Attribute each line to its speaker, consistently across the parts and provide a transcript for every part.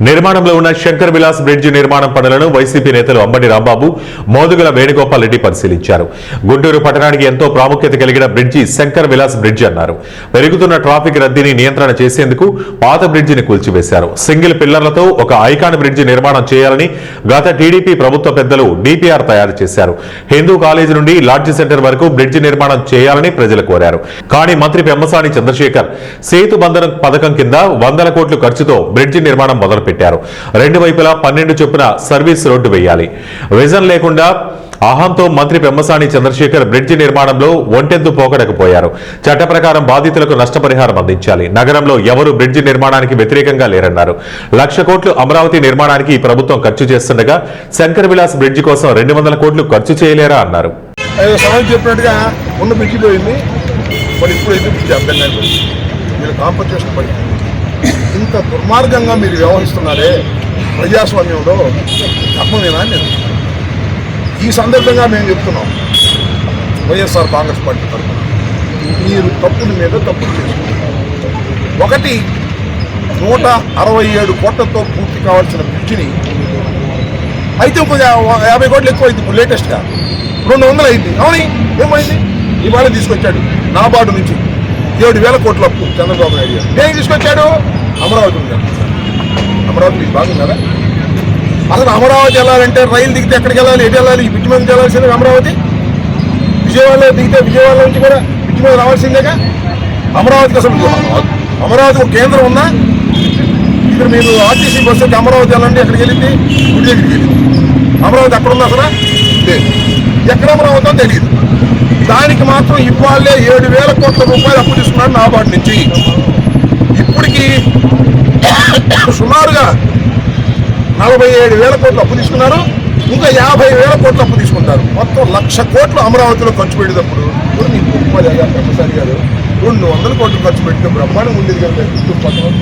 Speaker 1: నిర్మాణంలో ఉన్న శంకర్ విలాస్ బ్రిడ్జి నిర్మాణం పనులను వైసీపీ నేతలు అంబటి రాంబాబు, మోదుగుల వేణుగోపాల్ రెడ్డి పరిశీలించారు. గుంటూరు పట్టణానికి ఎంతో ప్రాముఖ్యత కలిగిన బ్రిడ్జి శంకర్ విలాస్ బ్రిడ్జి అన్నారు. పెరుగుతున్న ట్రాఫిక్ రద్దీని నియంత్రణ చేసేందుకు పాత బ్రిడ్జిని కూల్చివేశారు. సింగిల్ పిల్లర్లతో ఒక ఐకాన్ బ్రిడ్జి నిర్మాణం చేయాలని గత టీడీపీ ప్రభుత్వ పెద్దలు డీపీఆర్ తయారు చేశారు. హిందూ కాలేజీ నుండి లాడ్జి సెంటర్ వరకు బ్రిడ్జి నిర్మాణం చేయాలని ప్రజలు కోరారు. కానీ మంత్రి పెమ్మసాని చంద్రశేఖర్ సేతు బంధన పథకం కింద 100 కోట్ల ఖర్చుతో బ్రిడ్జి నిర్మాణం మొదలుపెట్టారు. రెండు వైపులా 12 చొప్పున సర్వీస్ రోడ్డు వేయాలి. విజన్ లేకుండా అహంతో మంత్రి పెమ్మసాని చంద్రశేఖర్ బ్రిడ్జి నిర్మాణంలో ఒంటెద్దు పోకడకపోయారు. చట్ట ప్రకారం బాధితులకు నష్టపరిహారం అందించాలి. నగరంలో ఎవరు బ్రిడ్జి నిర్మాణానికి వ్యతిరేకంగా లేరన్నారు. 1,00,000 కోట్లు అమరావతి నిర్మాణానికి ఈ ప్రభుత్వం ఖర్చు చేస్తుండగా శంకర్ విలాస్ బ్రిడ్జి కోసం 200 కోట్లు ఖర్చు చేయలేరా అన్నారు.
Speaker 2: చెప్పినట్టుగా ఉన్న బ్రిడ్జి పోయింది, మరి ఇప్పుడు అయితే బ్రిడ్జి అర్థం కాదు. మీరు కాంపన్సేషన్ పడి ఇంత దుర్మార్గంగా మీరు వ్యవహరిస్తున్నారే ప్రజాస్వామ్యంలో తప్పమేనా నేను ఈ సందర్భంగా మేము చెప్తున్నాం. వైఎస్ఆర్ కాంగ్రెస్ పార్టీ తరఫున మీరు తప్పుల మీద తప్పులు చేసుకుంటున్నారు. ఒకటి 167 కోట్లతో పూర్తి కావాల్సిన బ్రిడ్జిని అయితే కొంచెం 50 కోట్లు ఎక్కువ అయింది. ఇప్పుడు లేటెస్ట్గా 200 అయింది. అవును, ఏమైంది? ఇవాళ తీసుకొచ్చాడు నాబార్డు నుంచి 7,000 కోట్ల అప్పు చంద్రబాబు నాయుడు గారు. దేనికి తీసుకొచ్చాడు? అమరావతి ఉంది. అమరావతి మీకు బాగుందా? అసలు అమరావతి వెళ్ళాలంటే రైలు దిగితే ఎక్కడికి వెళ్ళాలి, ఎటు వెళ్ళాలి? ఈ బ్రిడ్జి మీద వెళ్ళాల్సిందే అమరావతి. విజయవాడలో దిగితే విజయవాడ నుంచి కూడా బ్రిడ్జి మీద రావాల్సిందేగా. అమరావతికి అసలు అమరావతి ఒక కేంద్రం ఉందా? ఇక్కడ మీరు ఆర్టీసీ బస్సు వచ్చి అమరావతి వెళ్ళండి, ఎక్కడికి వెళ్ళింది? గుడి దగ్గరికి వెళ్ళింది. అమరావతి ఎక్కడ ఉంది అసలు? లేదు. ఎక్కడ అమరావతి తెలియదు. దానికి మాత్రం ఇవాళే 7,000 కోట్ల రూపాయలు అప్పు తీసుకున్నాడు నాబార్డు నుంచి. ఇప్పటికీ సుమారుగా 47,000 కోట్లు అప్పు తీసుకున్నారు. ఇంకా 50,000 కోట్లు అప్పు తీసుకుంటారు. మొత్తం 1,00,000 కోట్లు అమరావతిలో ఖర్చు పెట్టేటప్పుడు నీకు పెమ్మసాని గారు 200 కోట్లు ఖర్చు పెడితే బ్రహ్మాండం ఉండేది కదా. గుంటూరు పట్టణం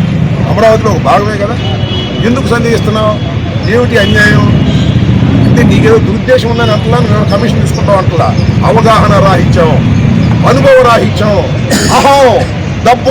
Speaker 2: అమరావతిలో ఒక భాగమే కదా. ఎందుకు సందేహిస్తున్నావు? ఏమిటి అన్యాయం? అంటే నీకేదో దురుద్దేశం ఉందని అంటలా, మేము కమిషన్ తీసుకుంటాం అంటలా. అవగాహన రాహిత్యం, అనుభవ రాహిత్యం, అహం, డబ్బు